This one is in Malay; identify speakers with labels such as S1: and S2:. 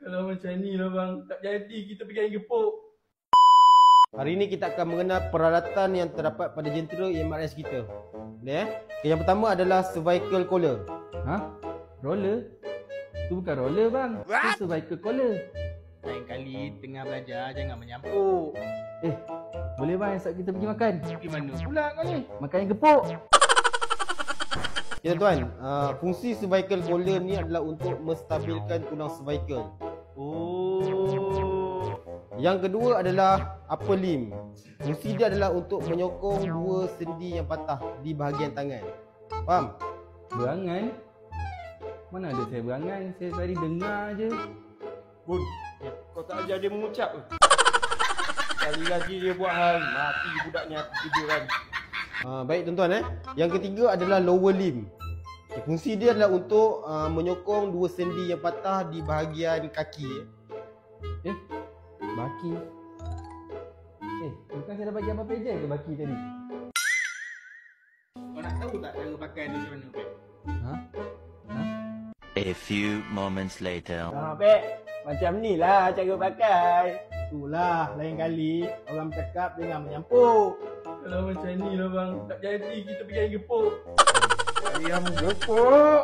S1: Kalau macam ni lah bang, tak jadi kita pergi air gepuk.
S2: Hari ini kita akan mengenal peralatan yang terdapat pada jentera EMRS kita. Boleh Yang pertama adalah cervical collar.
S1: Ha? Roller? Tu bukan roller bang. Tu cervical collar.
S3: Lain kali tengah belajar jangan menyampuk.
S1: Boleh bang, esok kita pergi makan.
S3: Pergi mana pula kau ni?
S1: Makan air gepuk.
S2: Ya tuan, fungsi cervical collar ni adalah untuk menstabilkan tulang cervical.
S3: Oh.
S2: Yang kedua adalah upper limb. Fungsi dia adalah untuk menyokong dua sendi yang patah di bahagian tangan. Faham?
S1: Berangan? Mana ada saya berangan? Saya tadi dengar je.
S3: Bun, kau tak ajar dia mengucap ke? Kali lagi dia buat hal, mati budaknya tidur kan.
S2: Baik tuan-tuan Yang ketiga adalah lower limb. Fungsi dia adalah untuk menyokong dua sendi yang patah di bahagian kaki.
S1: Baki. Bukan saya dah bagi apa peja ke baki tadi?
S3: Kau nak tahu tak cara pakai dia macam mana, Pek?
S1: Ha?
S4: A few moments later.
S3: Pek, macam ni lah cara pakai.
S5: Itulah, lain kali orang cakap jangan menyampuk.
S1: Kalau macam ni lah bang, tak jadi kita pergi air gepuk.
S5: Ayam gepuk.